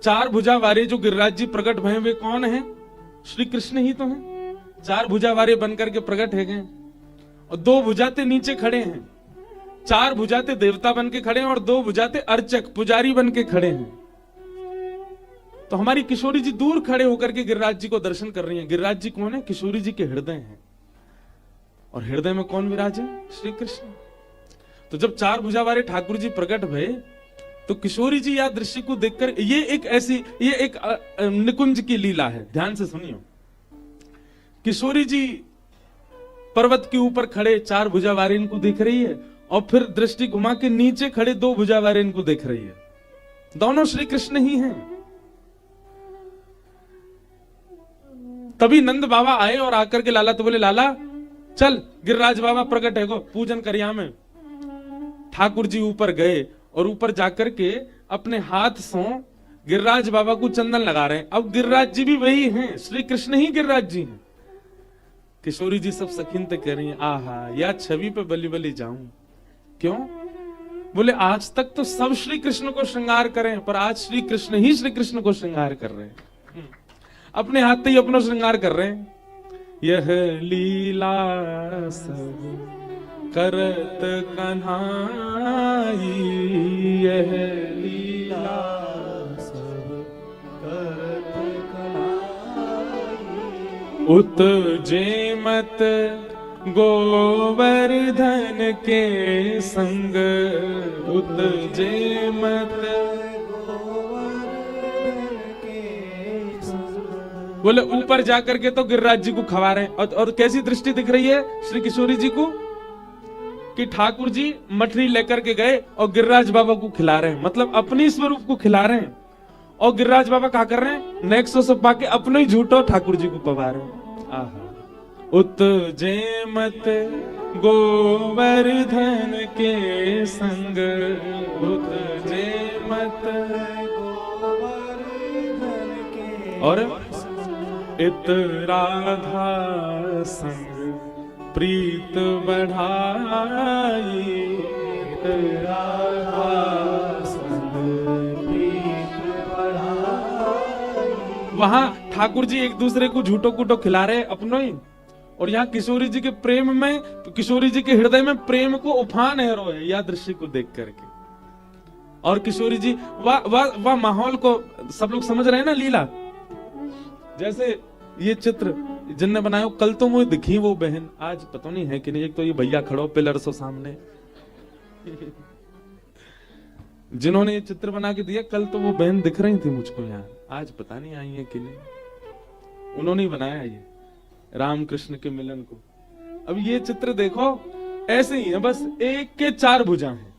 चार भुजा वाले जो गिरिराज जी प्रकट भय वे कौन है? श्री कृष्ण ही तो हैं। चार भुजा वाले बनकर के प्रकट है गए और दो भुजाते नीचे खड़े हैं। चार भुजाते देवता बन के खड़े हैं और दो भुजाते अर्चक पुजारी बन के खड़े हैं। तो हमारी किशोरी जी दूर खड़े होकर के गिरिराज जी को दर्शन कर रही हैं। गिरिराज जी कौन है? किशोरी जी के हृदय हैं। और हृदय में कौन विराज है? श्री कृष्ण। तो जब चार भुजा वाले ठाकुर जी प्रकट भये तो किशोरी जी या दृश्य को देखकर, ये एक निकुंज की लीला है, ध्यान से सुनियो। किशोरी जी पर्वत के ऊपर खड़े चार भुजा वाले इनको देख रही है और फिर दृष्टि घुमा के नीचे खड़े दो भुजा वाले इनको देख रही है। दोनों श्री कृष्ण ही हैं। तभी नंद बाबा आए और आकर के लाला तो बोले, लाला चल गिरिराज बाबा प्रकट है, को पूजन करिया में। ठाकुर जी ऊपर गए और ऊपर जाकर के अपने हाथ से गिरिराज बाबा को चंदन लगा रहे हैं। अब गिरिराज जी भी वही हैं, श्री कृष्ण ही गिरिराज जी हैं। किशोरी जी सब सखिनते कह रही हैं, आहा या छवि पे बलि बलि जाऊं। क्यों? बोले आज तक तो सब श्री कृष्ण को श्रृंगार करें, पर आज श्री कृष्ण ही श्री कृष्ण को श्रृंगार कर रहे हैं। अपने हाथ से ही अपना श्रृंगार कर रहे हैं। यह लीला सब करत कन्हाई, यह लीला सब करत कन्हाई। उतजे मत गोवर्धन के संग, उतजे मत बोले ऊपर जाकर के तो गिरिराज जी को खवा रहे हैं। और कैसी दृष्टि दिख रही है श्री किशोरी जी को कि ठाकुर जी मठरी लेकर के गए और गिरिराज बाबा को खिला रहे हैं, मतलब अपनी स्वरूप को खिला रहे हैं। और गिरिराज बाबा क्या कर रहे हैं? नेक्सो सब पाके अपने ही झूठो ठाकुर जी को पवा रहे हैं। आहा। उतजे मत गोवर्धन के संग, उतजे मत गोवर्धन के, और इत राधा संग प्रीत बढ़ाई, इत राधा संग प्रीत बढ़ाई। वहां ठाकुर जी एक दूसरे को झूठो कूटो खिला रहे अपनो ही, और यहाँ किशोरी जी के प्रेम में, किशोरी जी के हृदय में प्रेम को उफान है रो है, या दृश्य को देख करके। और किशोरी जी वाह माहौल को सब लोग समझ रहे हैं ना लीला। जैसे ये चित्र जिनने बनाया, कल तो मुझे दिखी वो बहन, आज पता नहीं है कि नहीं। एक तो ये भैया खड़ो पिलर सो सामने जिन्होंने ये चित्र बना के दिया, कल तो वो बहन दिख रही थी मुझको यहाँ, आज पता नहीं आई है कि नहीं। उन्होंने ही बनाया ये राम कृष्ण के मिलन को। अब ये चित्र देखो ऐसे ही है, बस एक के चार भुजा हैं।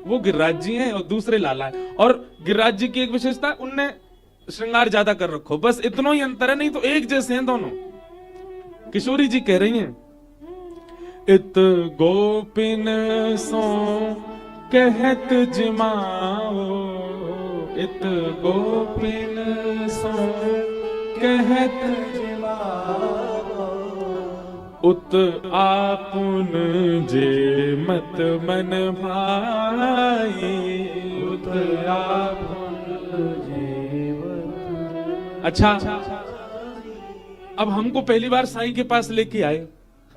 वो गिरिराज जी हैं और दूसरे लाला है। और गिरिराज जी की एक विशेषता, उनने श्रृंगार ज्यादा कर रखो, बस इतना ही अंतर है, नहीं तो एक जैसे हैं दोनों। किशोरी जी कह रही हैं, इत गोपिन सो कहत जिमाओ, इत गोपिन सो कहत जिमाओ, उत आपुन जे मत मन भाई, उत आपुन जे। अच्छा, अब हमको पहली बार साईं के पास लेके आए,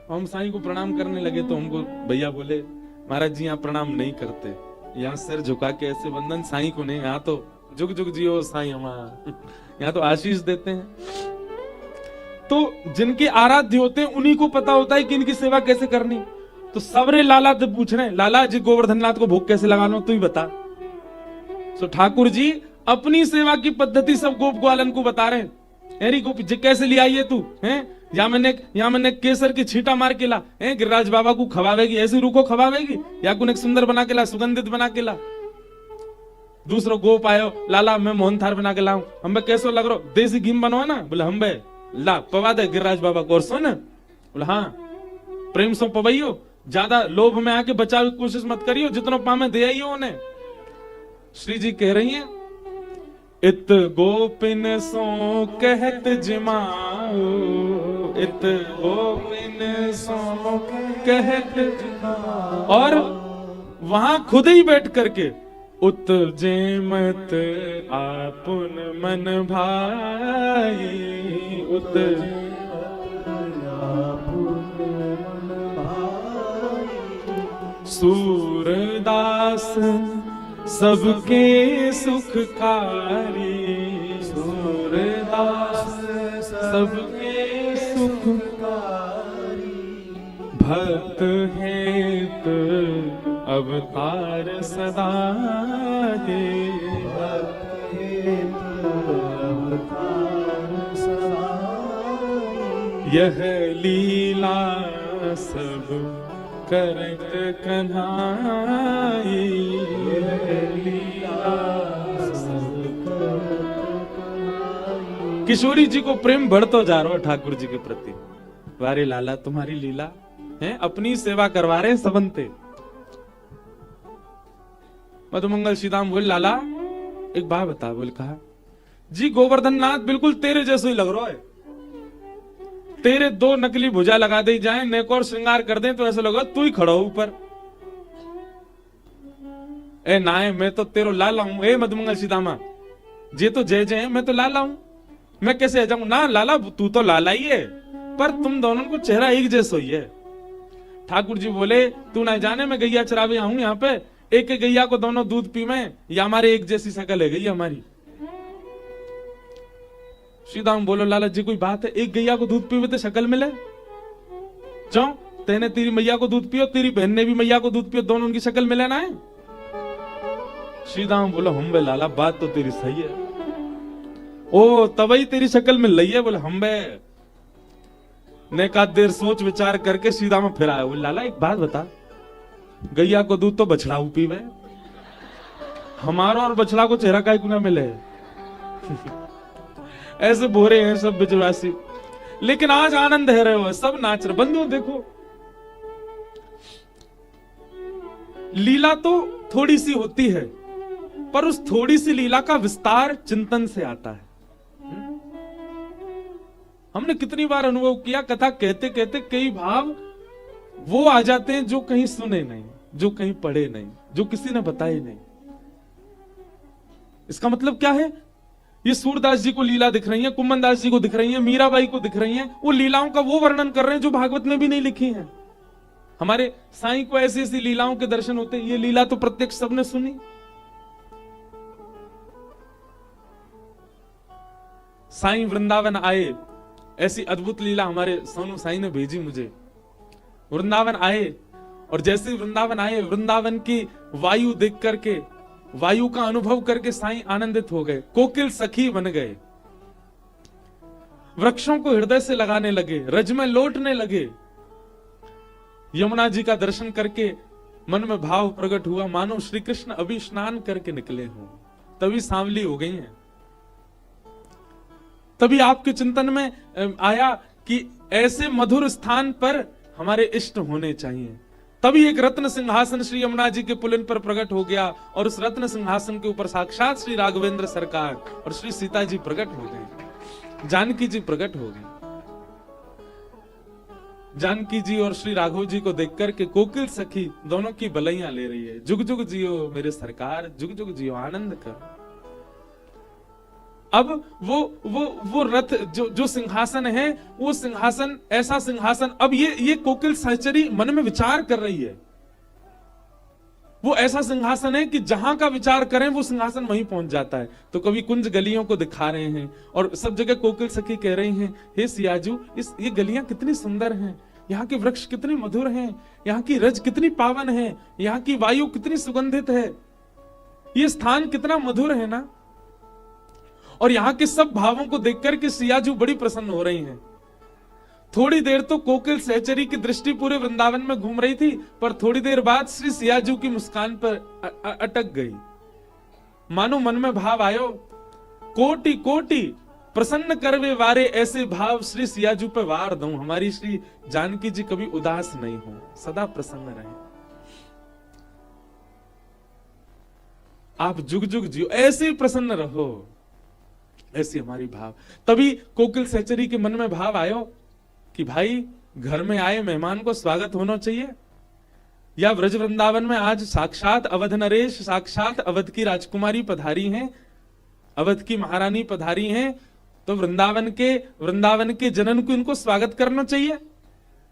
हम साईं को प्रणाम करने लगे तो हमको भैया बोले, महाराज जी यहाँ प्रणाम नहीं करते, यहाँ सिर झुका के ऐसे वंदन साईं को नहीं, यहाँ तो जुग जुग जियो साईं हमारा, यहाँ तो आशीष देते हैं। तो जिनके आराध्य होते हैं उन्हीं को पता होता है कि इनकी सेवा कैसे करनी। तो सबरे लाला तो पूछ रहे हैं, लाला जी गोवर्धननाथ को भोग कैसे लगाना, तू ही बता। तो ठाकुर जी अपनी सेवा की पद्धति सब गोप ग्वालन को बता रहे हैं। अरे गोप जी कैसे ले आई है तू, हैं? या मैंने केसर की छींटा मार के ला, हैं? गिरिराज बाबा को खवावेगी, ऐसी रूखो खवावेगी, या कुछ सुंदर बना के ला, सुगंधित बना के ला। दूसरो गोप आयो, लाला मैं मोहन थार बना के लाऊं, हम कैसो लग रहा, देसी घी बनवा ना, बोले हम ला पवा दे गिरिराज बाबा को, और सुन, बोले हाँ प्रेम सो पवैयो, ज्यादा लोभ में आके बचाव की कोशिश मत करियो, जितना पामे दे आइयो उन्हें। श्री जी कह रही हैं, इत गोपिन सो कहत जिमाओ, इत गोपिन सो कहत जिमाओ। और वहां खुद ही बैठ करके उतजे मत आपुन मन भाई, उतजे सूरदास सबके सुखकारी, सूरदास सबके सुखकारी, भक्त हेत अवतार सदा है, भक्त हेत अवतार सदा, यह लीला सब करत कन्हाई, किशोरी जी को प्रेम बढ़तो जा रहा है ठाकुर जी के प्रति। वारे लाला तुम्हारी लीला है, अपनी सेवा करवा रहे सबनते। मधुमंगल सीताम बोल लाला एक बात बता, बोल कहा जी गोवर्धन नाथ बिल्कुल तेरे जैसे ही लग रहा है, तेरे दो नकली भुजा लगा दे जाए, नेक और श्रृंगार कर दे तो ऐसा लगा तू ही खड़ा हो ऊपर। ए नाय मैं तो तेरो लाला हूं, ए मधुमंगल सीतामा जे तो जय जय मैं तो लाला हूं, मैं कैसे आ जाऊं ना लाला, तू तो लाला ही है पर तुम दोनों को चेहरा एक जैसा ही है। ठाकुर जी बोले तू ना जाने मैं गैया चरावे आऊं यहाँ पे, एक गैया को दोनों दूध पीवे या हमारे एक जैसी शकल है गई हमारी। सीधाम बोलो लाला जी कोई बात है, एक गैया को दूध पीवे तो शक्ल मिले, जाओ तेने तेरी मैया को दूध पियो, तेरी बहन ने भी मैया को दूध पियो, दोनों उनकी शक्ल मिले ना है। सीधाम बोलो हम बे लाला बात तो तेरी सही है, ओ तभी तेरी शक्ल मिल रही है। बोले हम बे ने का देर सोच विचार करके सीधा में फिर आया, बोले लाला एक बात बता, गैया को दूध तो बछड़ा पीवे, हमारा और बछड़ा को चेहरा काय ना मिले। ऐसे बोरे हैं सब बिजवासी, लेकिन आज आनंद है रहे हो, सब नाच रहे। बंधु देखो लीला तो थोड़ी सी होती है, पर उस थोड़ी सी लीला का विस्तार चिंतन से आता है। हमने कितनी बार अनुभव किया, कथा कहते कहते कई भाव वो आ जाते हैं जो कहीं सुने नहीं, जो कहीं पढ़े नहीं, जो किसी ने बताए नहीं। इसका मतलब क्या है, ये सूरदास जी को लीला दिख रही है, कुम्मन दास जी को दिख रही है, मीराबाई को दिख रही है, वो लीलाओं का वो वर्णन कर रहे हैं जो भागवत में भी नहीं लिखी है। हमारे साईं को ऐसी ऐसी लीलाओं के दर्शन होते हैं, ये लीला तो प्रत्यक्ष सबने सुनी। साईं वृंदावन आए, ऐसी अद्भुत लीला हमारे सोनू साईं ने भेजी मुझे। वृंदावन आए और जैसे वृंदावन आए, वृंदावन की वायु देख करके, वायु का अनुभव करके साईं आनंदित हो गए, कोकिल सखी बन गए, वृक्षों को हृदय से लगाने लगे, रज में लौटने लगे। यमुना जी का दर्शन करके मन में भाव प्रकट हुआ मानो श्री कृष्ण अभी स्नान करके निकले हों, तभी सांवली हो गई हैं। तभी आपके चिंतन में आया कि ऐसे मधुर स्थान पर हमारे इष्ट होने चाहिए। तभी एक रत्न सिंहासन श्री यमुना जी के पुलिन पर प्रकट हो गया और उस रत्न सिंहासन के ऊपर साक्षात श्री राघवेंद्र सरकार और श्री सीता जी प्रकट हो गए, जानकी जी प्रकट हो गए। जानकी जी और श्री राघव जी को देख करके कोकिल सखी दोनों की बलैया ले रही है, जुग जुग जियो मेरे सरकार, जुग जुग जियो आनंद कर। अब वो रथ जो सिंहासन है, वो सिंहासन ऐसा सिंहासन, अब ये कोकिल सहचरी मन में विचार कर रही है, वो ऐसा सिंहासन है कि जहां का विचार करें वो सिंहासन वहीं पहुंच जाता है। तो कभी कुंज गलियों को दिखा रहे हैं और सब जगह कोकिल सखी कह रही हैं, हे सियाजू ये गलियां कितनी सुंदर हैं, यहाँ के वृक्ष कितने मधुर हैं, यहाँ की रज कितनी पावन है, यहाँ की वायु कितनी सुगंधित है, ये स्थान कितना मधुर है ना। और यहाँ के सब भावों को देखकर के सियाजू बड़ी प्रसन्न हो रही हैं। थोड़ी देर तो कोकिल सहचरी की दृष्टि पूरे वृंदावन में घूम रही थी, पर थोड़ी देर बाद श्री सियाजू की मुस्कान पर अटक गई। मानो मन में भाव आयो, कोटि कोटि प्रसन्न करवे वारे, ऐसे भाव श्री सियाजू पे वार दूं, हमारी श्री जानकी जी कभी उदास नहीं हो, सदा प्रसन्न रहे, आप जुग जुग जियो, ऐसे प्रसन्न रहो, ऐसी हमारी भाव। तभी कोकिल सहचरी के मन में भाव आयो कि भाई घर में आए मेहमान को स्वागत होना चाहिए। या व्रज वृंदावन में आज साक्षात अवध नरेश, साक्षात अवध की राजकुमारी पधारी हैं, अवध की महारानी पधारी हैं, तो वृंदावन के जनन को इनको स्वागत करना चाहिए।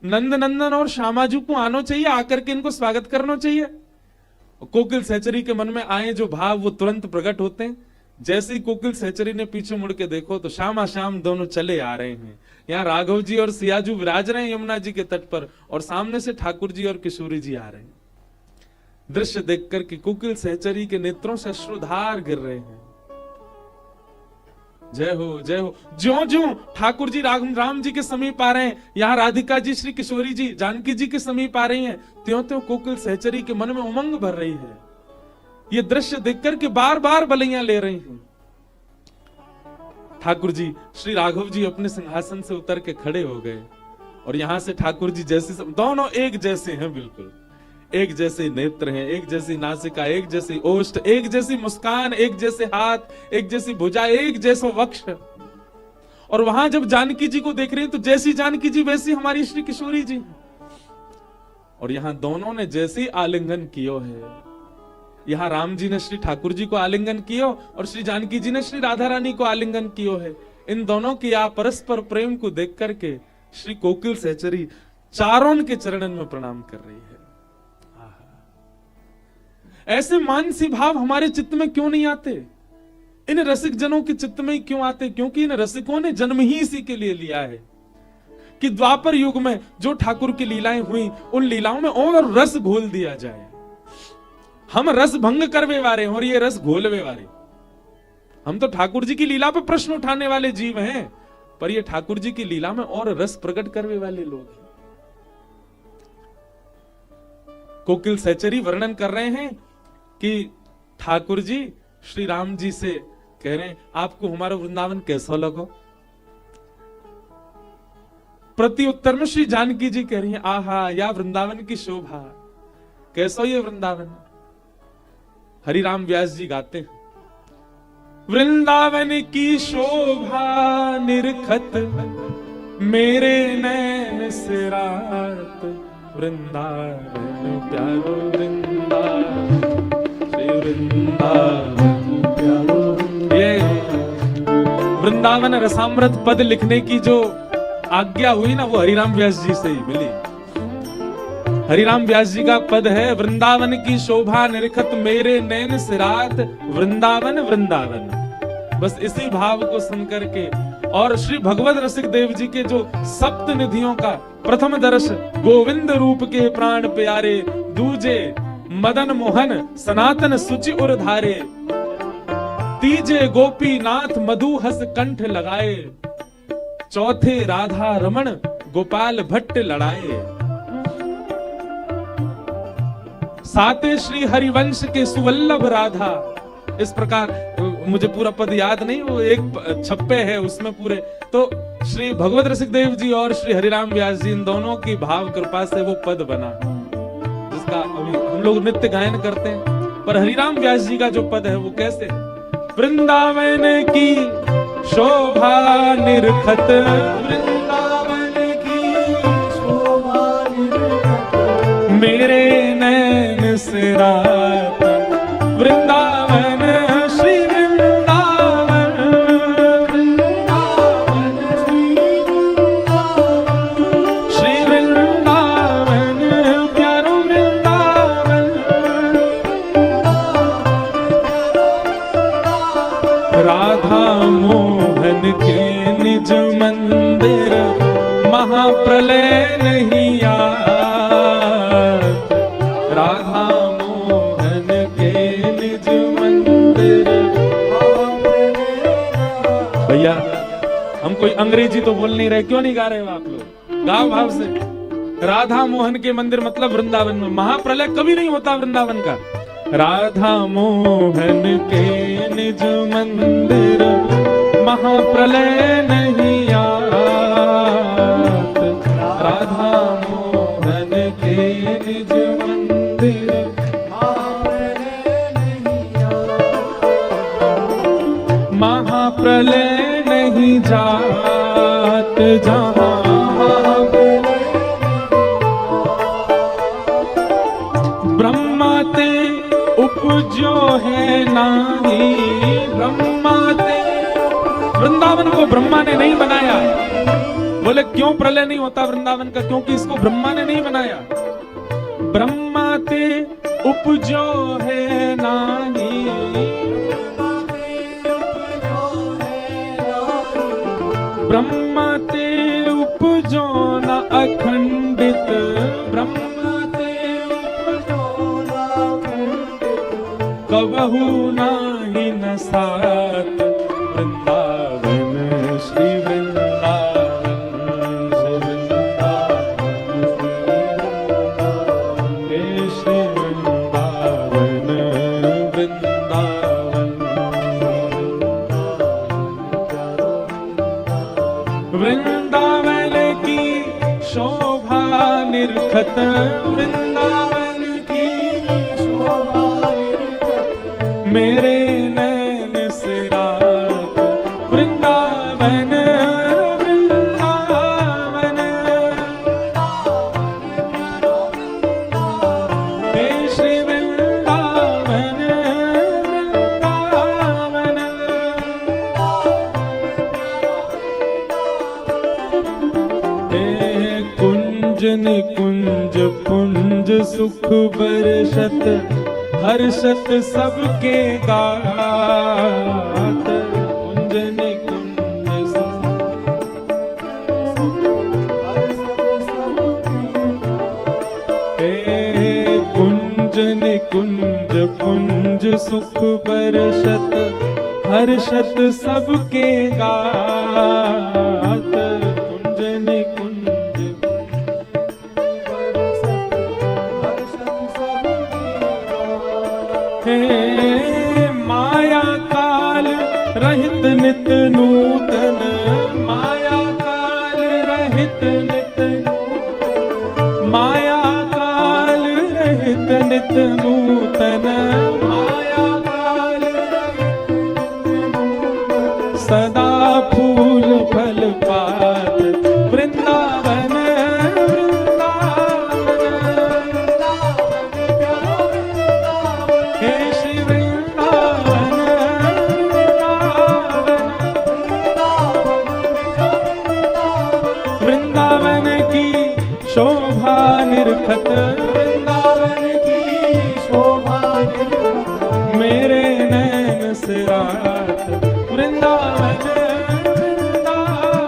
नंद नंदन और श्यामाजू को आना चाहिए, आकर के इनको स्वागत करना चाहिए। कोकिल सहचरी के मन में आए जो भाव वो तुरंत प्रकट होते हैं। जैसे ही कोकिल सहचरी ने पीछे मुड़ के देखो तो श्यामा श्याम दोनों चले आ रहे हैं। यहाँ राघव जी और सियाजू विराज रहे हैं यमुना जी के तट पर, और सामने से ठाकुर जी और किशोरी जी आ रहे हैं। दृश्य देखकर के कोकिल सहचरी के नेत्रों से अश्रुधार गिर रहे हैं। जय हो जय हो। ज्यों ज्यों ठाकुर जी राम जी के समीप आ रहे हैं, यहाँ राधिका जी श्री किशोरी जी जानकी जी के समीप आ रही हैं, त्यों त्यों कोकिल सहचरी के मन में उमंग भर रही है। ये दृश्य देखकर के बार बार बलैया ले रही हैं। ठाकुर जी श्री राघव जी अपने सिंहासन से उतर के खड़े हो गए, और यहां से ठाकुर जी जैसे दोनों एक जैसे हैं, बिल्कुल एक जैसे नेत्र हैं, एक जैसी नासिका, एक जैसी ओष्ठ, एक जैसी मुस्कान, एक जैसे हाथ, एक जैसी भुजा, एक जैसा वक्ष। और वहां जब जानकी जी को देख रहे हैं तो जैसी जानकी जी वैसी हमारी श्री किशोरी जी। और यहां दोनों ने जैसे आलिंगन कियो है, यहां राम जी ने श्री ठाकुर जी को आलिंगन कियो और श्री जानकी जी ने श्री राधा रानी को आलिंगन कियो है। इन दोनों की आप परस्पर प्रेम को देख करके श्री कोकिल सहचरी चारों के चरणन में प्रणाम कर रही है। ऐसे मानसी भाव हमारे चित्त में क्यों नहीं आते? इन रसिक जनों के चित्त में क्यों आते? क्योंकि इन रसिकों ने जन्म ही इसी के लिए लिया है कि द्वापर युग में जो ठाकुर की लीलाएं हुई, उन लीलाओं में और रस घोल दिया जाए। हम रस भंग करवे वाले और ये रस घोलवे वाले। हम तो ठाकुर जी की लीला पे प्रश्न उठाने वाले जीव हैं, पर ये ठाकुर जी की लीला में और रस प्रकट करवे वाले लोग हैं। कोकिल सहचरी वर्णन कर रहे हैं कि ठाकुर जी श्री राम जी से कह रहे हैं, आपको हमारा वृंदावन कैसा लगा? प्रति उत्तर में श्री जानकी जी कह रही हैं, आहा या वृंदावन की शोभा, कैसा ये वृंदावन। हरिराम व्यास जी गाते हैं, वृंदावन की शोभा निरखत मेरे नैन से रात, वृंदावन प्यारो वृंदावन, श्री वृंदावन प्यारो। ये वृंदावन रसामृत पद लिखने की जो आज्ञा हुई ना, वो हरिराम व्यास जी से ही मिली। हरिराम व्यास जी का पद है, वृंदावन की शोभा निरखत मेरे नैन से रात, वृंदावन वृंदावन। बस इसी भाव को सुनकर के, और श्री भगवत रसिक देव जी के जो सप्त निधियों का प्रथम दर्श, गोविंद रूप के प्राण प्यारे, दूजे मदन मोहन सनातन सुचि उर धारे, तीजे गोपी नाथ मधु हस कंठ लगाए, चौथे राधा रमण गोपाल भट्ट लड़ाए, साते श्री हरिवंश के सुवल्लभ राधा। इस प्रकार मुझे पूरा पद याद नहीं, वो एक छप्पे है उसमें पूरे। तो श्री भगवत रसिक देव जी और श्री हरिराम व्यास जी, इन दोनों की भाव कृपा से वो पद बना, जिसका अभी हम लोग नित्य गायन करते हैं। पर हरिराम व्यास जी का जो पद है वो कैसे है? वृंदावन की शोभा निरखत, वृंदावन की शोभा निरखत मेरे नैन से रात, वृंदावन श्री वृंदावन, वृंदावन श्री वृंदावन प्यारो वृंदावन, राधा मोहन के निज मंदिर महाप्रलय नहीं आत, राधा मोहन के निज मंदिर। भैया हम कोई अंग्रेजी तो बोल नहीं रहे, क्यों नहीं गा रहे हो आप लोग? गाओ भाव से। राधा मोहन के मंदिर मतलब वृंदावन में महाप्रलय कभी नहीं होता वृंदावन का। राधा मोहन के निज मंदिर महाप्रलय नहीं आत, राधा मोहन के निज मंदिर महाप्रलय नहीं जात, जहां है नाही ब्रह्मा ते। वृंदावन को ब्रह्मा ने नहीं बनाया। बोले क्यों प्रलय नहीं होता वृंदावन का? क्योंकि इसको ब्रह्मा ने नहीं बनाया। ब्रह्मा ते उपजो है नाही, ब्रह्मा ते उपजो न अखंडित, ब्रह्मा ते उपजो न अखंडित, कबहू नाही न साथ वृंदावन श्री वृंदावन श्री वृंदावन वृंदावन वृंदावन की शोभा निरखत, वृंदावन की शोभा निरखत, मेरे नैन से रात वृंदावन वृंदावन, हे श्री वृंदावन वृंदावन। कुंज निकुंज पुंज सुख बरसत, हर्षत सबके गात, कुंज निकुंज सुख कुंज निकुंज पुंज सुख बरसत, हर्षत सबके गात, कुंज निकुंज माया काल रहित नित नूतन, माया काल रहित नित, माया काल रहित नित नूतन, माया काल सदा फूल फल पात वृंदावन शोभा निरखत, वृंदावन की शोभा निरखत, मेरे नैन से रात वृंदावन वृंदावन,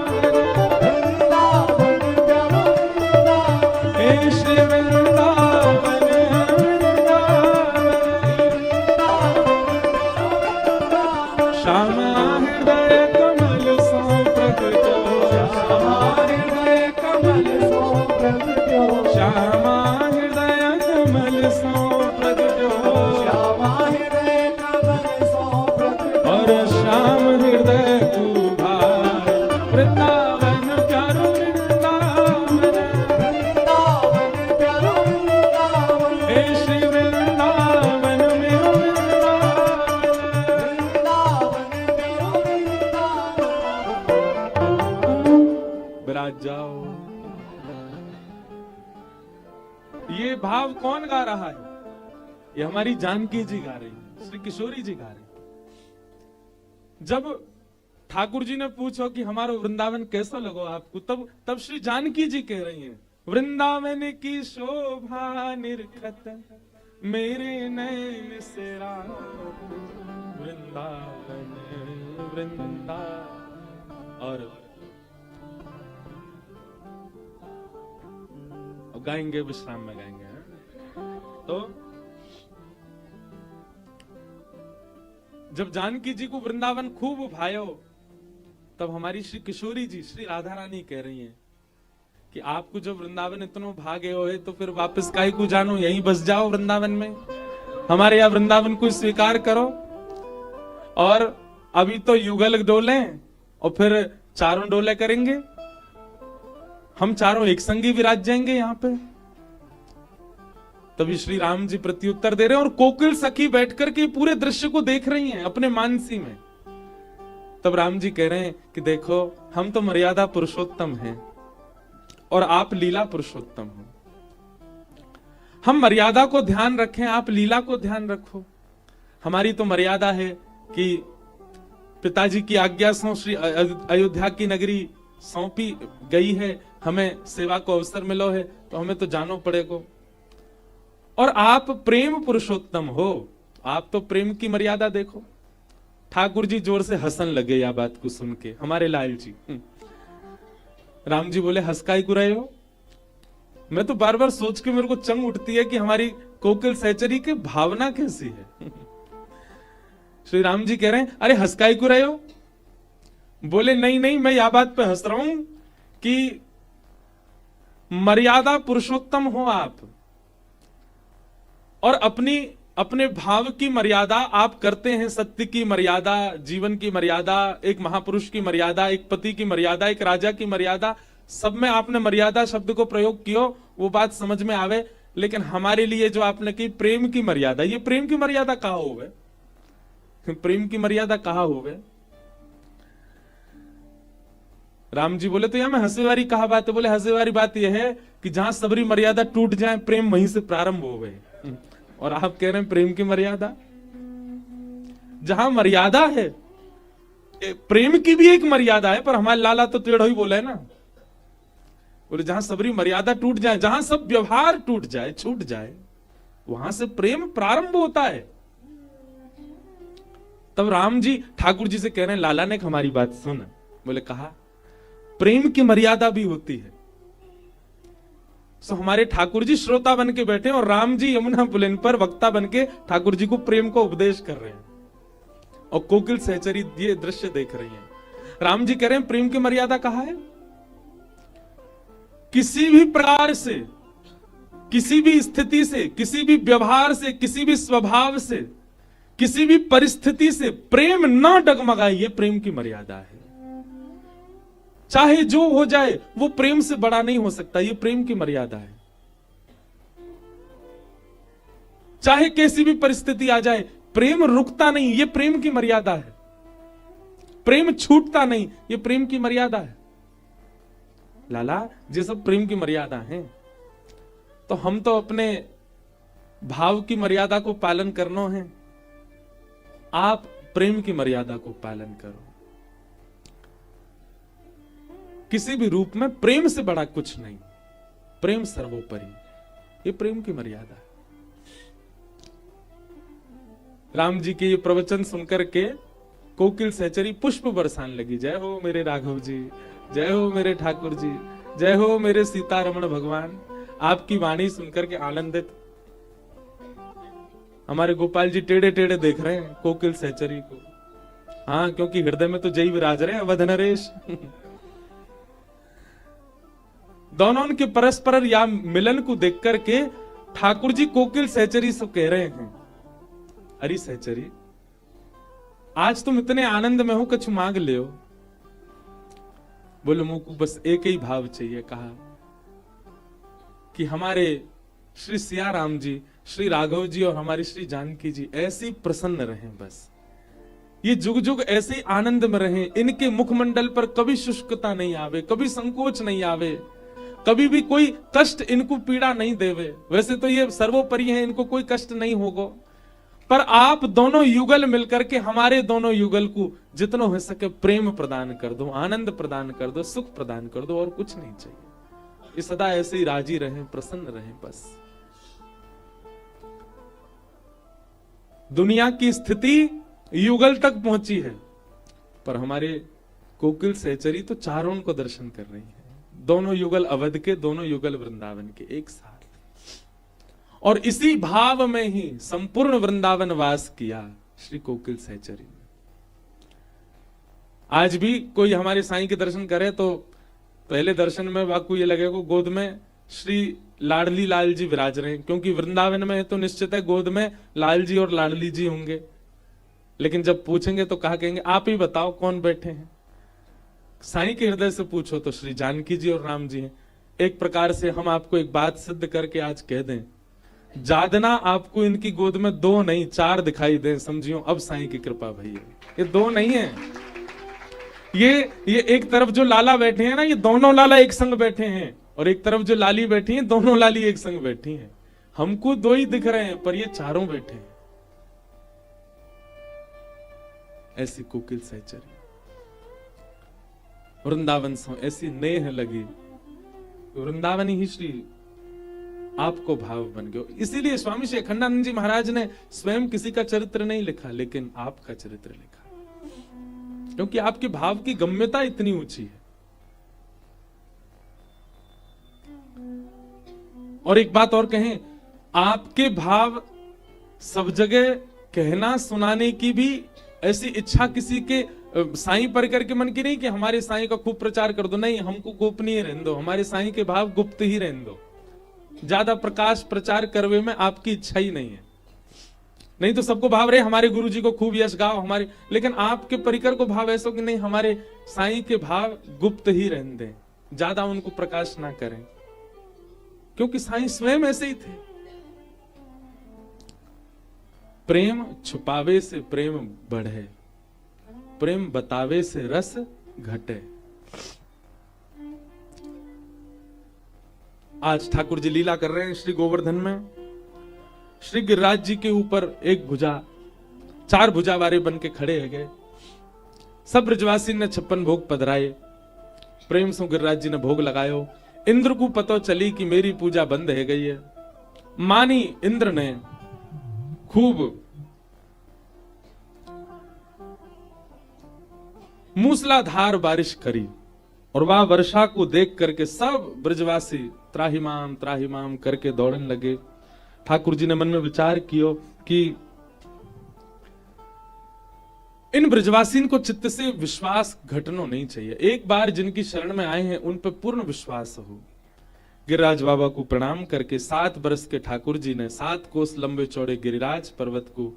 हे श्री वृंदावन वृंदावन। श्यामा हृदय कमल सो प्रगटो, श्यामा हृदय कमल सो प्रगटो, श्यामा हृदय कमल सो प्रगटो, श्यामा हृदय कमल सो प्रगटो, और श्याम हृदय को भार वृंदावन प्यारो वृंदावन, वृंदावन प्यारो वृंदावन, हे श्री वृंदावन मेरो वृंदावन प्यारो वृंदावन। विराज जाओ। ये भाव कौन गा रहा है? ये हमारी जानकी जी गा रही है, श्री किशोरी जी गा रही है। जब ठाकुर जी ने पूछो कि हमारा वृंदावन कैसा लगो आपको, तब श्री जानकी जी कह रही हैं, वृंदावन की शोभा निरखत, मेरे नैन से रात वृंदावन वृंदावन। और गाएंगे, विश्राम में गाएंगे। तो जब जानकी जी को वृंदावन खूब भायो, तब हमारी श्री किशोरी जी, श्री राधा रानी कह रही हैं कि आपको जब वृंदावन इतना भागे हो है, तो फिर वापस काहे को जानो, यहीं बस जाओ वृंदावन में, हमारे यहाँ वृंदावन को स्वीकार करो। और अभी तो युगल डोले और फिर चारों डोले करेंगे, हम चारों एक संगी विराज जाएंगे यहाँ पे। तभी श्री राम जी प्रत्युत्तर दे रहे हैं और कोकिल सखी बैठकर के पूरे दृश्य को देख रही हैं अपने मानसी में। तब राम जी कह रहे हैं कि देखो, हम तो मर्यादा पुरुषोत्तम हैं और आप लीला पुरुषोत्तम हो। हम मर्यादा को ध्यान रखें, आप लीला को ध्यान रखो। हमारी तो मर्यादा है कि पिताजी की आज्ञा से श्री अयोध्या की नगरी सौंपी गई है, हमें सेवा को अवसर मिलो है, तो हमें तो जानो पड़ेगा। और आप प्रेम पुरुषोत्तम हो, आप तो प्रेम की मर्यादा देखो। ठाकुर जी जोर से हंसन लगे या बात को सुन के, हमारे लाल जी। राम जी बोले हंसकाई को रहे हो? मैं तो बार बार सोच के मेरे को चंग उठती है कि हमारी कोकिल सहचरी की भावना कैसी है। श्री राम जी कह रहे हैं अरे हंसकाई को रहे हो? बोले नहीं नहीं, मैं यह बात पे हंस रहा हूं कि मर्यादा पुरुषोत्तम हो आप, और अपने भाव की मर्यादा आप करते हैं। सत्य की मर्यादा, जीवन की मर्यादा, एक महापुरुष की मर्यादा, एक पति की मर्यादा, एक राजा की मर्यादा, सब में आपने मर्यादा शब्द को प्रयोग किया, वो बात समझ में आवे। लेकिन हमारे लिए जो आपने की प्रेम की मर्यादा, ये प्रेम की मर्यादा कहां हो गए? प्रेम की मर्यादा कहां हो गए? राम जी बोले तो यहां में हंसे वाली कहा बात है? बोले हंसे वाली बात यह है कि जहां सबरी मर्यादा टूट जाए, प्रेम वहीं से प्रारंभ हो गए। और आप कह रहे हैं प्रेम की मर्यादा? जहां मर्यादा है, प्रेम की भी एक मर्यादा है, पर हमारे लाला तो टेढ़ो ही बोला है ना। बोले जहां सबरी मर्यादा टूट जाए, जहां सब व्यवहार टूट जाए, छूट जाए, वहां से प्रेम प्रारंभ होता है। तब राम जी ठाकुर जी से कह रहे हैं लाला ने हमारी बात सुन। बोले कहा प्रेम की मर्यादा भी होती है। सो हमारे ठाकुर जी श्रोता बन के बैठे और राम जी यमुना पुलिन पर वक्ता बन के ठाकुर जी को प्रेम को उपदेश कर रहे हैं, और कोकिल सहचरी ये दृश्य देख रही हैं। राम जी कह रहे हैं प्रेम की मर्यादा कहाँ है? किसी भी प्रकार से, किसी भी स्थिति से, किसी भी व्यवहार से, किसी भी स्वभाव से, किसी भी परिस्थिति से प्रेम ना डगमगाए, ये प्रेम की मर्यादा है। चाहे जो हो जाए वो प्रेम से बड़ा नहीं हो सकता, ये प्रेम की मर्यादा है। चाहे कैसी भी परिस्थिति आ जाए, प्रेम रुकता नहीं, ये प्रेम की मर्यादा है। प्रेम छूटता नहीं, ये प्रेम की मर्यादा है। लाला ये सब प्रेम की मर्यादा है, तो हम तो अपने भाव की मर्यादा को पालन करना है, आप प्रेम की मर्यादा को पालन करो। किसी भी रूप में प्रेम से बड़ा कुछ नहीं, प्रेम सर्वोपरि, ये प्रेम की मर्यादा है। राम जी के ये प्रवचन सुनकर के कोकिल सहचरी पुष्प बरसान लगी। जय हो मेरे राघव जी, जय हो मेरे ठाकुर जी, जय हो मेरे सीतारमण भगवान। आपकी वाणी सुनकर के आनंदित हमारे गोपाल जी टेढ़े टेढ़े देख रहे हैं कोकिल सहचरी को। हाँ, क्योंकि हृदय में तो जय विराज रहे हैं अवध नरेश। दोनों के परस्पर या मिलन को देख करके ठाकुर जी कोकिल सहचरी से कह रहे हैं अरे सहचरी, आज तुम इतने आनंद में हो, कुछ मांग ले हो। बोले मुझको बस एक ही भाव चाहिए। कहा कि हमारे श्री सिया राम जी, श्री राघव जी और हमारी श्री जानकी जी ऐसे प्रसन्न रहें, बस ये जुग जुग ऐसे आनंद में रहें, इनके मुखमंडल पर कभी शुष्कता नहीं आवे, कभी संकोच नहीं आवे, कभी भी कोई कष्ट इनको पीड़ा नहीं देवे। वैसे तो ये सर्वोपरि है, इनको कोई कष्ट नहीं होगा, पर आप दोनों युगल मिलकर के हमारे दोनों युगल को जितना हो सके प्रेम प्रदान कर दो, आनंद प्रदान कर दो, सुख प्रदान कर दो, और कुछ नहीं चाहिए। ये सदा ऐसे ही राजी रहें, प्रसन्न रहें बस। दुनिया की स्थिति युगल तक पहुंची है, पर हमारे कोकिल सहचरी तो चारों को दर्शन कर रही है। दोनों युगल अवध के, दोनों युगल वृंदावन के एक साथ, और इसी भाव में ही संपूर्ण वृंदावन वास किया श्री कोकिल सहचरी ने। आज भी कोई हमारे साईं के दर्शन करे तो पहले दर्शन में वाकू ये लगेगा गोद में श्री लाडली लाल जी विराज रहे हैं, क्योंकि वृंदावन में है तो निश्चित है गोद में लाल जी और लाडली जी होंगे। लेकिन जब पूछेंगे तो कहा कहेंगे आप ही बताओ कौन बैठे हैं। साईं के हृदय से पूछो तो श्री जानकी जी और राम जी हैं। एक प्रकार से हम आपको एक बात सिद्ध करके आज कह दें, जादना आपको इनकी गोद में 2 नहीं 4 दिखाई दे, समझियो अब साईं की कृपा भई है। ये 2 नहीं है, ये एक तरफ जो लाला बैठे हैं ना, ये दोनों लाला एक संग बैठे हैं, और एक तरफ जो लाली बैठी हैं, दोनों लाली एक संग बैठी हैं। हमको 2 ही दिख रहे हैं, पर ये चारों बैठे हैं। ऐसी कोकिल सहचरी, वृंदावन सो ऐसी नेह लगी, वृंदावन ही श्री आपको भाव बन गयो। इसीलिए स्वामी श्री अखंडानंद जी महाराज ने स्वयं किसी का चरित्र नहीं लिखा, लेकिन आपका चरित्र लिखा, क्योंकि आपके भाव की गम्यता इतनी ऊंची है। और एक बात और कहें, आपके भाव सब जगह कहना सुनाने की भी ऐसी इच्छा किसी के साईं परिकर के मन की नहीं कि हमारे साईं का खूब प्रचार कर दो, नहीं, हमको गोपनीय रहने दो, हमारे साईं के भाव गुप्त ही रहने दो, ज्यादा प्रकाश प्रचार करवे में आपकी इच्छा ही नहीं है। नहीं तो सबको भाव रहे हमारे गुरुजी को खूब यश गाओ हमारे, लेकिन आपके परिकर को भाव ऐसा कि नहीं, हमारे साईं के भाव गुप्त ही रहने दें, ज्यादा उनको प्रकाश ना करें, क्योंकि साईं स्वयं ऐसे ही थे। प्रेम छुपावे से प्रेम बढ़े, प्रेम बतावे से रस घटे। आज ठाकुर जी लीला कर रहे हैं श्री गोवर्धन में। श्री गिरिराज जी के ऊपर एक भुजा, 4 भुजा वाले बन के खड़े है गए। सब ब्रजवासी ने 56 भोग पधराए, प्रेम से गिरिराज जी ने भोग लगायो। इंद्र को पता चली कि मेरी पूजा बंद है गई है। मानी इंद्र ने खूब मूसलाधार बारिश करी, और वह वर्षा को देख करके सब ब्रजवासी त्राहिमाम त्राहिमाम करके दौड़ने लगे। ठाकुर जी ने मन में विचार किया कि इन ब्रजवासीन को चित्त से विश्वास घटना नहीं चाहिए, एक बार जिनकी शरण में आए हैं उन पर पूर्ण विश्वास हो। गिरिराज बाबा को प्रणाम करके 7 बरस के ठाकुर जी ने 7 कोस लंबे चौड़े गिरिराज पर्वत को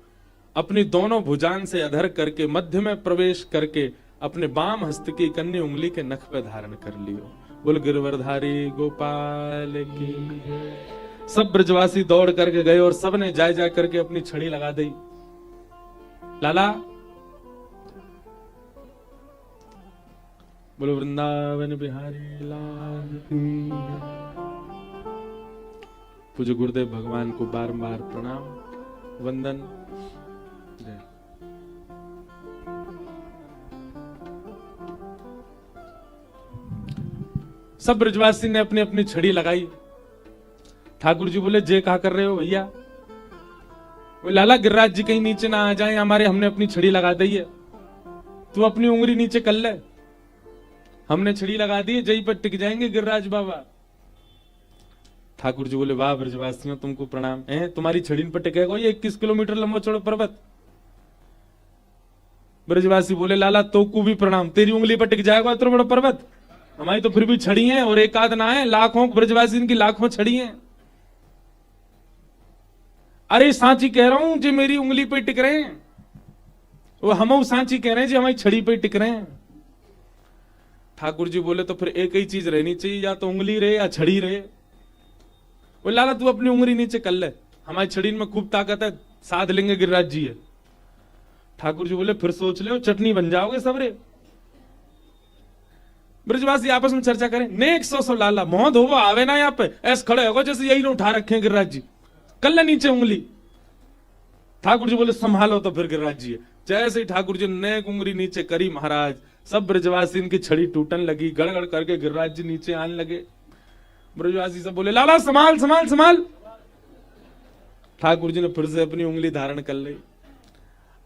अपनी दोनों भुजान से अधर करके मध्य में प्रवेश करके अपने बाम हस्त की कन्नी उंगली के नख पे धारण कर लियो। बोल गिरवरधारी गोपाल की। सब ब्रजवासी दौड़ करके गए और सब ने जाय जाय करके अपनी छड़ी लगा दी। लाला बोलो वृंदावन बिहारी लाल की। पूज्य गुरुदेव भगवान को बारंबार प्रणाम वंदन। जय। सब ब्रजवासी ने अपनी अपनी छड़ी लगाई। ठाकुर जी बोले जे क्या कर रहे हो भैया? लाला गिरिराज जी कहीं नीचे ना आ जाए हमारे, हमने अपनी छड़ी लगा दी है, तू अपनी उंगली नीचे कर ले। हमने छड़ी लगा दी, जहीं पर टिक जाएंगे गिरिराज बाबा। ठाकुर जी बोले वाह ब्रजवासियों तुमको प्रणाम है, तुम्हारी छड़ी पर टिकेगा ये 21 किलोमीटर लंबा चौड़ा पर्वत। ब्रजवासी बोले लाला तो को भी प्रणाम, तेरी उंगली पर टिक जाएगा इतना बड़ा पर्वत, हमारी तो फिर भी छड़ी है, और एक आध ना है, लाखों ब्रजवासी इनकी लाखों छड़ी है। अरे सांची कह रहा हूं जी मेरी उंगली पे टिक रहे हैं, वो हम सांची कह रहे हैं जी हमारी छड़ी पे टिक रहे हैं। ठाकुर जी बोले तो फिर एक ही चीज रहनी चाहिए, या तो उंगली रहे या छड़ी रहे। वो लाला तू अपनी उंगली नीचे कर ले, हमारी छड़ी में खूब ताकत है, साध लेंगे गिरिराज जी है। ठाकुर जी बोले फिर सोच ले चटनी बन जाओगे सबरे। ब्रजवासी आपस में चर्चा करें, नेक सो लाला मोह धोबा आवे ना यहाँ पे, ऐसे खड़े होगा जैसे यही उठा रखे हैं गिरिराज जी, कर ले नीचे उंगली। ठाकुर जी बोले संभालो तो फिर गिरिराज जी है। जैसे ही ठाकुर जी ने उंगली नीचे करी महाराज, सब ब्रजवासी इनकी छड़ी टूटन लगी, गड़गड़ करके गिरिराज जी नीचे आने लगे। ब्रजवासी सब बोले लाला संभाल संभाल संभाल। ठाकुर जी ने फिर से अपनी उंगली धारण कर ली।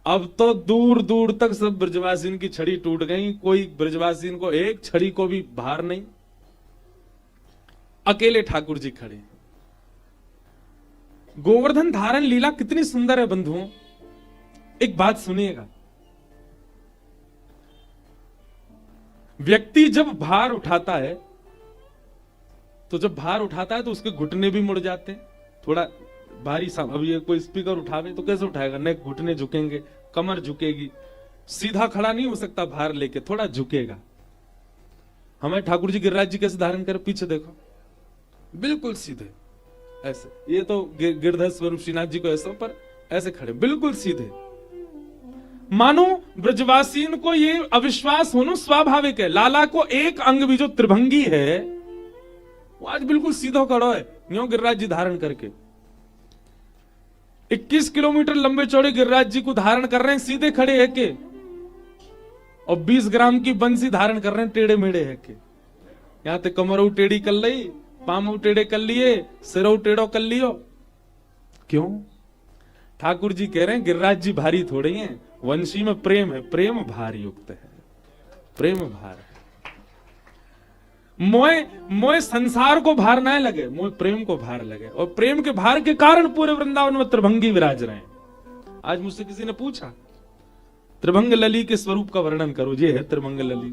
अब तो दूर दूर तक सब ब्रजवासी की छड़ी टूट गई, कोई ब्रजवासी को एक छड़ी को भी भार नहीं, अकेले ठाकुर जी खड़े। गोवर्धन धारण लीला कितनी सुंदर है बंधुओं। एक बात सुनिएगा, व्यक्ति जब भार उठाता है तो उसके घुटने भी मुड़ जाते हैं, थोड़ा भारी सा। अब ये कोई स्पीकर उठावे तो कैसे उठाएगा, नेक घुटने झुकेंगे, कमर झुकेगी, सीधा खड़ा नहीं हो सकता, भार लेके थोड़ा झुकेगा। हमारे ठाकुर जी गिरिराज जी कैसे धारण कर, पीछे देखो बिल्कुल सीधे ऐसे। ये तो गिरधर स्वरूप श्रीनाथ जी को ऐसा, पर ऐसे खड़े बिल्कुल सीधे। मानो ब्रजवासीन को ये अविश्वास होना स्वाभाविक है। लाला को एक अंग भी जो त्रिभंगी है वो आज बिल्कुल सीधा खड़ा है, यूं गिरिराज जी धारण करके। 21 किलोमीटर लंबे चौड़े गिरिराज जी को धारण कर रहे हैं, सीधे खड़े है के। और 20 ग्राम की बंसी धारण कर रहे हैं टेढ़े मेढ़े है के। यहां तक कमरों टेढ़ी कर ली, पामों टेढ़े कर लिए, सिरों टेढ़ो कर लियो। क्यों? ठाकुर जी कह रहे हैं गिरिराज जी भारी थोड़े हैं, वंशी में प्रेम है, प्रेम भार युक्त है, प्रेम भार है। मोए संसार को भार ना लगे, मोए प्रेम को भार लगे, और प्रेम के भार के कारण पूरे वृंदावन में त्रिभंगी विराज रहे हैं। आज मुझसे किसी ने पूछा त्रिभंग लली के स्वरूप का वर्णन करो। ये है त्रिभंग लली।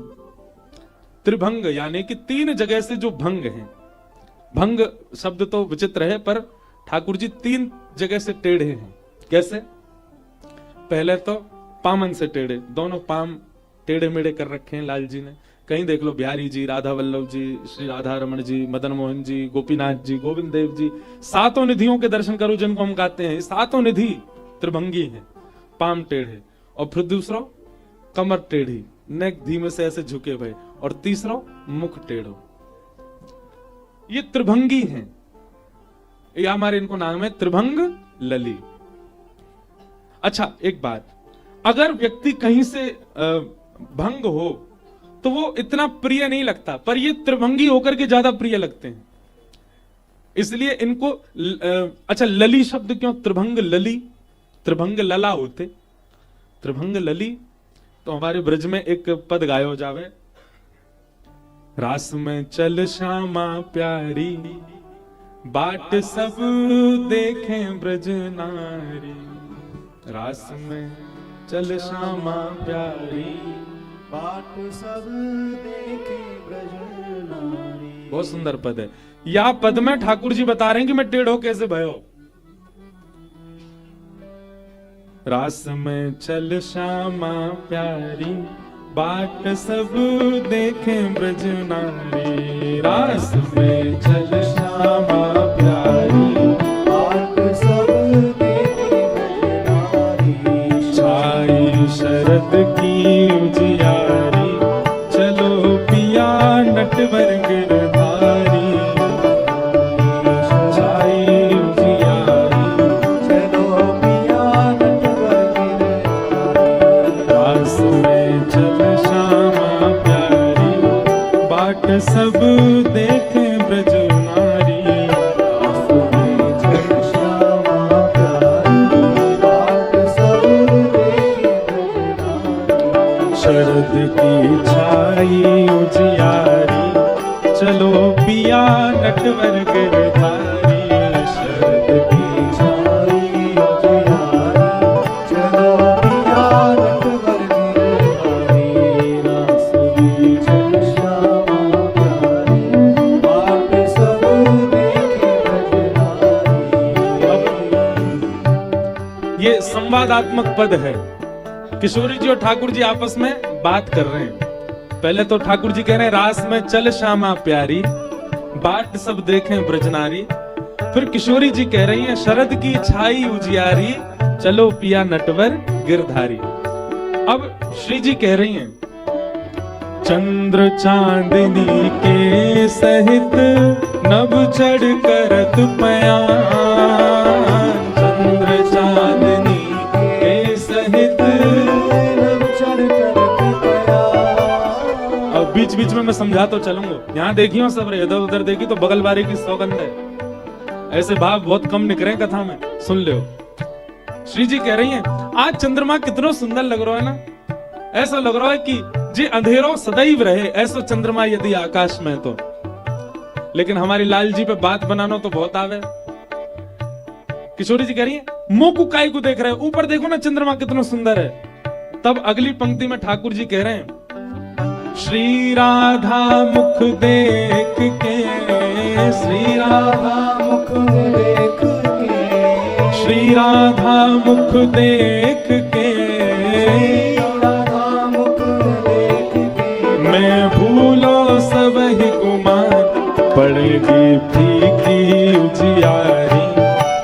त्रिभंग यानी कि 3 जगह से जो भंग है। भंग शब्द तो विचित्र है, पर ठाकुर जी 3 जगह से टेढ़े हैं। कैसे? पहले तो पामन से टेढ़े, दोनों पाम टेढ़े मेढ़े कर रखे हैं लाल जी ने। कहीं देख लो बिहारी जी, राधा वल्लभ जी, श्री राधा रमण जी, मदन मोहन जी, गोपीनाथ जी, गोविंद देव जी, 7 निधियों के दर्शन करो जिनको हम कहते हैं। 7 निधि त्रिभंगी हैं, पाम टेढ़े। और फिर दूसरा कमर टेढ़ी, नेक धीमे से ऐसे झुके हुए। और तीसरा मुख टेढ़ो। ये त्रिभंगी हैं। ये हमारे इनको नाम है त्रिभंग लली। अच्छा एक बात, अगर व्यक्ति कहीं से भंग हो तो वो इतना प्रिय नहीं लगता, पर ये त्रिभंगी होकर के ज्यादा प्रिय लगते हैं। इसलिए इनको अच्छा लली शब्द क्यों? त्रिभंग लली, त्रिभंग लला होते, त्रिभंग लली। तो हमारे ब्रज में एक पद गायो जावे, रास में चल श्यामा प्यारी, बाट सब देखें ब्रज नारी। रास में चल श्यामा प्यारी, बाट सब देखें ब्रज नारी। बहुत सुंदर पद है। या पद में ठाकुर जी बता रहे हैं कि मैं टेढ़ो कैसे भयो। रास में चल श्यामा प्यारी, बाट सब देखें ब्रज नारी। रास में चल श्यामा प्यारी, बाट सब देखें ब्रज नारी। छाई शरद की उजियारी, चलो पिया नटवर गिरधारी। छाई उजियारी, चलो पिया नटवर गिरधारी। रास में चल श्यामा प्यारी, बाट सब देखें ब्रज नारी। रास में चल श्यामा प्यारी, बाट सब देखें ब्रज नारी। शरद की छाई उजियारी, चलो पिया नटवर गिरधारी। शरद की छाई उजियारी, चलो पिया नटवर गिरधारी। रास में चल श्यामा प्यारी, बाट सब देखें ब्रज नारी। ये संवादात्मक पद है। किशोरी जी और ठाकुर जी आपस में बात कर रहे हैं। पहले तो ठाकुर जी कह रहे हैं रास में चल श्यामा प्यारी, बाट सब देखें ब्रजनारी। फिर किशोरी जी कह रही हैं शरद की छाई उजियारी, चलो पिया नटवर गिरधारी। अब श्री जी कह रही हैं चंद्र चांदनी के सहित नभ चढ़ करत पयान। चंद्र चांदनी के सहित नभ चढ़ करत पयान। अब बीच बीच में मैं समझा तो चलूंगा। यहाँ देखियो सब इधर उधर देखी तो बगल बारी की सौगंध है। ऐसे भाव बहुत कम निकले कथा में, सुन लो। श्री जी कह रही हैं आज चंद्रमा कितना सुंदर लग रहा है ना। ऐसा लग रहा है कि जी अंधेरों सदैव रहे, ऐसा चंद्रमा यदि आकाश में तो। लेकिन हमारी लाल जी पे बात बनाना तो बहुत आवे। किशोरी जी कह रही है मुंह को काय को देख रहे हैं, ऊपर देखो ना चंद्रमा कितना सुंदर है। तब अगली पंक्ति में ठाकुर जी कह रहे हैं श्री राधा मुख देख के, श्री राधा मुख देख के, श्री राधा मुख देख के, राधा मुख देख के, मैं भूलो सब ही गुमान, पड़ेगी फीकी उजियारी,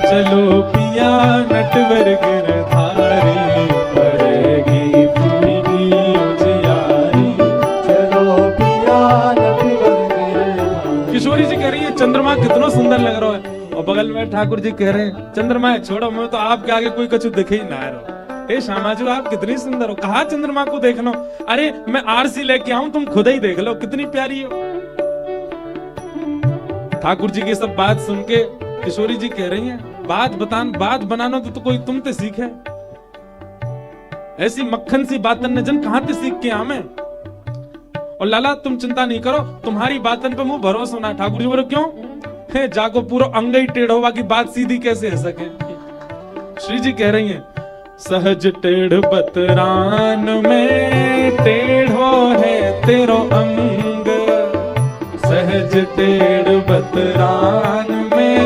चलो पिया नटवर गिरधारी, पड़ेगी फीकी उजियारी, चलो पिया नटवर गिरधारी। किशोरी जी कह रही है चंद्रमा कितना सुंदर लग रहा है, और बगल में ठाकुर जी कह रहे हैं चंद्रमा छोड़ो, मैं तो आपके आगे कोई कछु दिखे ही ना रहा। ए श्यामाजू आप कितनी सुंदर हो, कहा चंद्रमा को देखना। अरे मैं आरसी लेके आऊं, तुम खुद ही देख लो कितनी प्यारी हो। ठाकुर जी की सब बात सुन के किशोरी जी कह रही हैं बात बनाना तो कोई तुम ते सीखे, ऐसी मक्खन सी बातन ने जन कहां ते सीख के आमे। और लाला तुम चिंता नहीं करो, तुम्हारी बातन पे मुंह भरोसा ना। ठाकुर जी बोले क्यों? है जाको पूरा अंग ही टेढ़ होगा कि बात सीधी कैसे हो सके। श्री जी कह रही हैं सहज टेढ़ बतरान में टेढ़ो है तेरो अंग, सहज टेढ़ बतरान में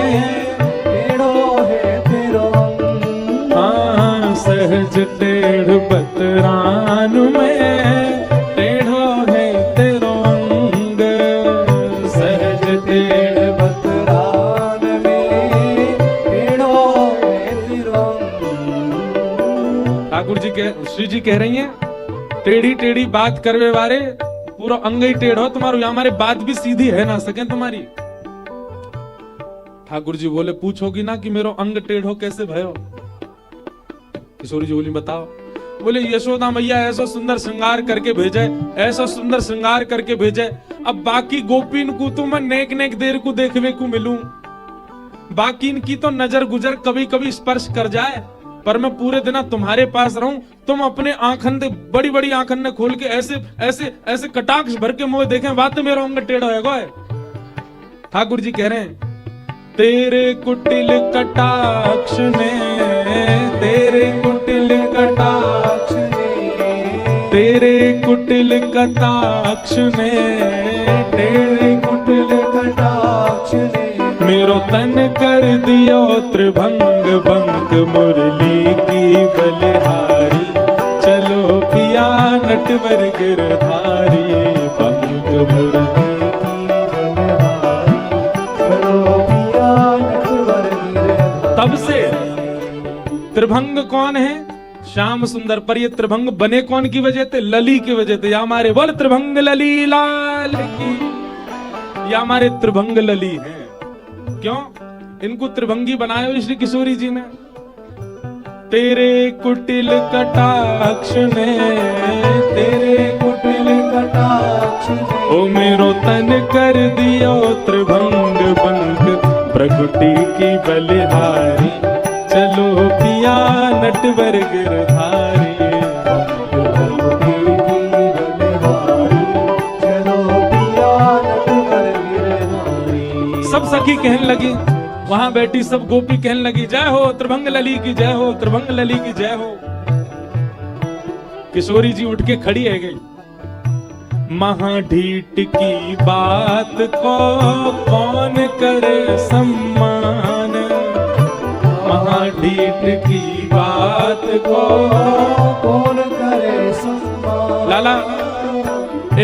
टेढ़ो है तेरो अंग। हाँ सहज टेढ़ बतरान में टेढ़ो है तेरो अंग, सहज टेढ़ बतरान में टेढ़ो है तेरो अंग। ठाकुर जी के श्री जी कह रही हैं टेढ़ी टेढ़ी बात करवे वारे पूरा अंग ही टेढ़ो तुम्हारो, या हमारी बात भी सीधी है ना सके तुम्हारी। ठाकुर जी बोले पूछोगी ना कि मेरो अंग टेढ़ो कैसे भयो? किशोरी जी बोली बताओ। बोले यशोदा मैया ऐसा सुंदर श्रृंगार करके भेजे, ऐसा सुंदर श्रृंगार करके भेजे, अब बाकी गोपीन को तो मैं नेक नेक देर को देखने को मिलूं, बाकी इनकी तो नजर गुजर कभी कभी स्पर्श कर जाए, पर मैं पूरे दिन तुम्हारे पास रहूं, तुम अपने आंखन दे बड़ी बड़ी आंखन ने खोल के ऐसे ऐसे ऐसे कटाक्ष भर के मुंह देखें, बात तो मेरा अंग टेढ़ा है गोए। ठाकुर जी कह रहे हैं तेरे कुटिल कटाक्ष ने, तेरे कुटिल कटाक्ष ने, तेरे कुटिल कटाक्ष ने, तेरे कुटिल कटाक्ष ने मेरो तन कर दियो त्रिभंग भंग मुरली की बलिहारी, चलो पिया नटवर गिरधारी भंग मुरली की बलिहारी, चलो पिया नटवर गिरधारी। तब से त्रिभंग कौन है? श्याम सुंदर। पर ये त्रिभंग बने कौन की वजह से? लली की वजह से। या हमारे बोल त्रिभंग लली लाल की, या हमारे त्रिभंग लली है। क्यों इनको त्रिभंगी बनाया श्री किशोरी जी ने? तेरे कुटिल कटाक्ष ने, तेरे कुटिल कटाक्ष ने ओ मेरो तन कर दियो त्रिभंग भंग प्रकृति की बलिहारी, चलो पिया नटवर गिरधारी। सब सखी कहने लगी, वहां बैठी सब गोपी कहने लगी जय हो त्रिभंग लली की जय हो, त्रिभंग लली की जय हो। किशोरी जी उठ के खड़ी है गई। महाढीठ की बात को कौन करे सम्मान, महाढीठ की बात को कौन करे सम्मान। लाला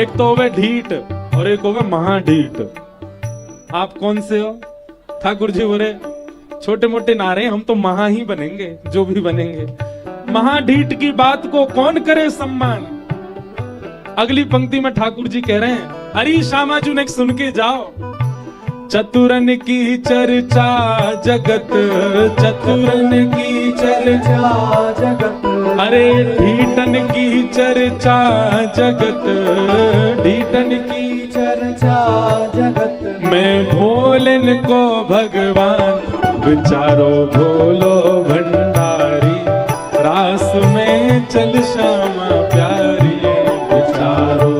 एक तो वे ढीठ और एक होवे महाढीठ, आप कौन से हो? ठाकुर जी बोले छोटे मोटे नारे, हम तो महा ही बनेंगे जो भी बनेंगे। महाढीठ की बात को कौन करे सम्मान। अगली पंक्ति में ठाकुर जी कह रहे हैं हरी श्यामाजू ने सुन के जाओ। चतुरन की चर्चा जगत, चतुरन की चर्चा जगत, अरे ढीठन की चर्चा जगत, ढीठन की चर्चा जगत। मैं भोलन को भगवान विचारो भोलो भंडारी, रास में चल श्यामा प्यारी, विचारो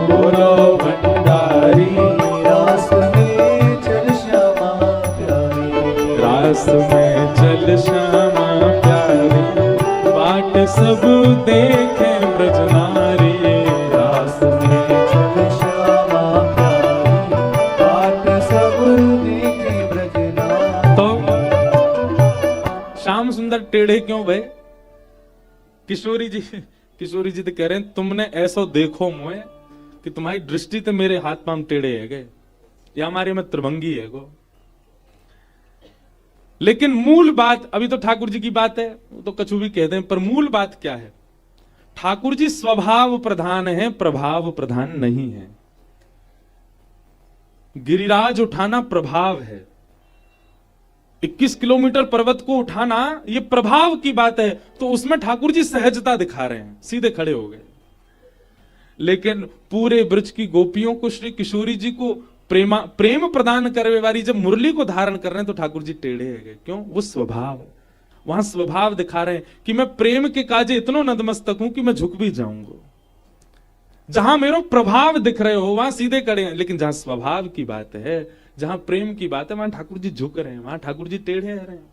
भोलो भंडारी, रास में चल श्यामा प्यारी, रास में चल श्यामा प्यारी, बाट सब देखे ब्रज नारी, रास में चल श्यामा प्यारी, बाट सब देखे ब्रज नारी। तो श्याम सुंदर टेढ़े क्यों भय? किशोरी जी तो कह रहे हैं तुमने ऐसा देखो मुझे कि तुम्हारी दृष्टि तो मेरे हाथ पांव टेढ़े है गए, या हमारे में त्रिभंगी है गो। लेकिन मूल बात अभी तो ठाकुर जी की बात है, वो तो कछु भी कहते हैं, पर मूल बात क्या है? ठाकुर जी स्वभाव प्रधान है, प्रभाव प्रधान नहीं है। गिरिराज उठाना प्रभाव है, 21 किलोमीटर पर्वत को उठाना ये प्रभाव की बात है, तो उसमें ठाकुर जी सहजता दिखा रहे हैं, सीधे खड़े हो गए। लेकिन पूरे ब्रज की गोपियों को, श्री किशोरी जी को प्रेम प्रदान करने वाली जब मुरली को धारण कर रहे हैं तो ठाकुर जी टेढ़े है गए। क्यों? वो स्वभाव, वहां स्वभाव दिखा रहे हैं कि मैं प्रेम के काजे इतना नतमस्तक हूं कि मैं झुक भी जाऊंगा। जहां मेरा प्रभाव दिख रहे हो वहां सीधे खड़े हैं, लेकिन जहां स्वभाव की बात है, जहां प्रेम की बात है, वहां ठाकुर जी झुक रहे हैं, वहां ठाकुर जी टेढ़े रहे हैं।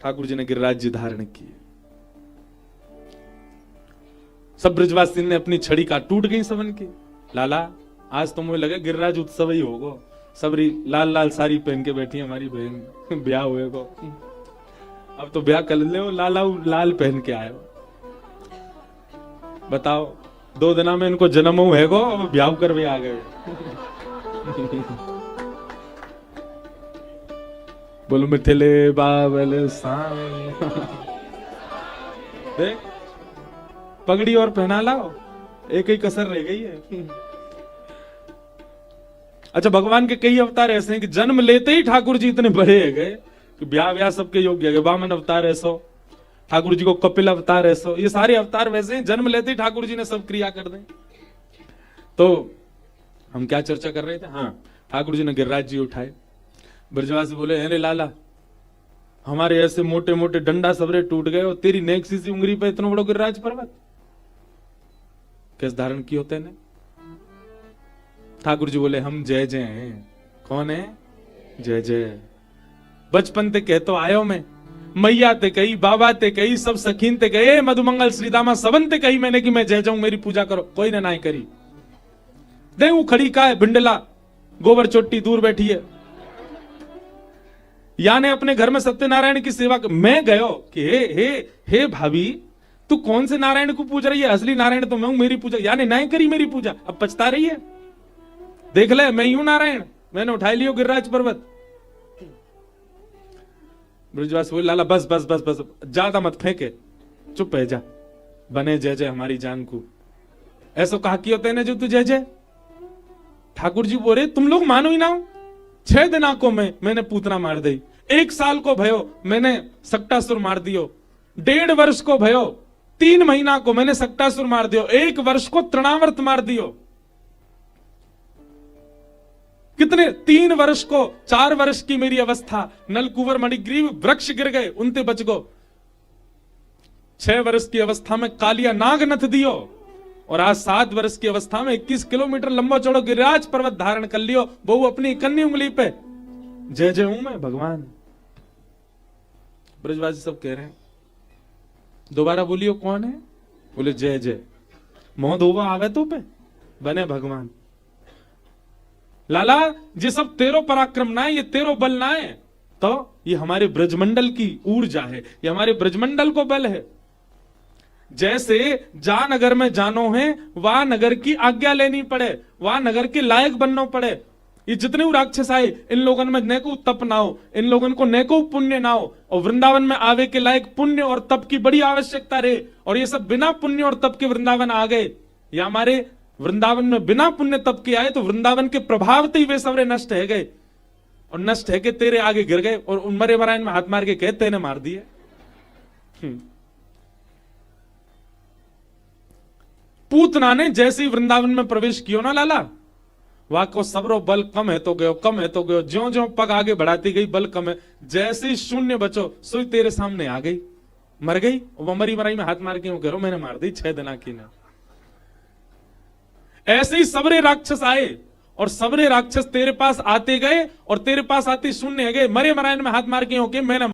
ठाकुर जी ने गिरिराज जी धारण किए। सब ब्रजवासी ने अपनी छड़ी का टूट गई सबन की। लाला आज तो मुझे लगे गिरिराज उत्सव ही होगा, सबरी लाल लाल साड़ी पहन के बैठी है हमारी बहन, ब्याह हुए को। अब तो ब्याह कर ले, लाला लाल पहन के आए हो। बताओ 2 दिना में इनको जन्म है गो, ब्याह कर भी आ गए। बोलो मिठले बाबल साए। देख पगड़ी और पहना लाओ, एक ही कसर रह गई है। अच्छा, भगवान के कई अवतार ऐसे हैं कि जन्म लेते ही ठाकुर जी इतने बड़े है गए कि ब्याह सबके योग्य है। वामन अवतार ऐसो, ठाकुर जी को कपिल अवतार ऐसो, ये सारे अवतार वैसे हैं, जन्म लेते ही ठाकुर जी ने सब क्रिया कर दें। तो हम क्या चर्चा कर रहे थे? हाँ, ठाकुर जी ने गिरिराज जी उठाए। ब्रजवासी बोले, अरे लाला हमारे ऐसे मोटे मोटे डंडा सबरे टूट गए और तेरी नेक सी उंगली पे इतना बड़ा गिरिराज पर्वत कैसे धारण की होते ने? ठाकुर जी बोले, हम जय जय हैं। कौन है? जय जय। बचपन ते कहतो आयो मैं, मैया ते कही, बाबा ते कही, सब सखीन ते कहे, मधुमंगल श्रीदामा सबन ते कही मैंने कि मैं जय जाऊं, मेरी पूजा करो। कोई ने नहीं करी। देखू खड़ी का है बिंडला, गोबर चोटी दूर बैठी है। या ने अपने घर में सत्यनारायण की सेवा मैं गयो कि हे भाभी, तू कौन से नारायण को पूज रही है? असली नारायण तो मैं हूं, मेरी पूजा। या ने नहीं करी मेरी पूजा, अब पछता रही है। देख ले, मैं ही हूं नारायण, मैंने उठाई लियो गिरिराज पर्वत। ब्रजवासी बोले, लाला बस बस बस बस, ज्यादा मत फेंके, चुप है जा, बने जय जय हमारी जान को। ऐसा कहा कि होते हैं जो तू जय जय। ठाकुर जी बोले, तुम लोग मानो ही ना हो, 6 दिना को मैंने पूतना मार दी, 1 साल को भयो मैंने सक्टासुर मार दियो, 1.5 वर्ष को भयो, 3 महीना को मैंने सक्टासुर मार दियो, 1 वर्ष को तृणावर्त मार दियो। कितने? 3 वर्ष को, 4 वर्ष की मेरी अवस्था, नलकुवर मणिग्रीव वृक्ष गिर गए, उनते बच गो। 6 वर्ष की अवस्था में कालिया नाग नथ दियो, और आज 7 वर्ष की अवस्था में 21 किलोमीटर लंबा चौड़ा गिरिराज पर्वत धारण कर लियो, वो अपनी इकन्नी उंगली पे। जय जय हूं मैं भगवान। ब्रजवासी सब कह रहे हैं, दोबारा बोलियो कौन है? बोले जय जय। मोह धोवा आवे तो पे बने भगवान। लाला ये सब तेरो पराक्रम ना है, ये तेरो बल ना है, तो ये हमारे ब्रजमंडल की ऊर्जा है, ये हमारे ब्रजमंडल को बल है। जैसे जा नगर में जानो है, वहां नगर की आज्ञा लेनी पड़े, वहां नगर के लायक बनना पड़े। ये जितने राक्षस आए, इन लोगों में नेको तप ना हो, इन लोगों को नेको पुण्य ना हो, और वृंदावन में आवे के लायक पुण्य और तप की बड़ी आवश्यकता रहे। और ये सब बिना पुण्य और तप के वृंदावन आ गए, या हमारे वृंदावन में बिना पुण्य तप के आए, तो वृंदावन के प्रभाव से ही वे सबरे नष्ट है गए, और नष्ट है के तेरे आगे गिर गए, और उन मरे मरायन में हाथ मार के कहते तेने मार दिए। पूतना ने जैसे ही वृंदावन में प्रवेश किया ना लाला, वहां को सबरो बल कम है तो गयो, कम है तो गयो, ज्यो ज्यो पग आगे बढ़ाती गई बल कम है। जैसे ही शून्य बचो, सुई तेरे सामने आ गई, मर गई। वो मरी मराई में हाथ मार के वो करो मैंने मार दी 6 दिना की ने। ऐसे ही सबरे राक्षस आए, और सबरे राक्षस तेरे पास आते गए, और तेरे पास आते शून्य गए, मरे मरायन में हाथ मार के मैंने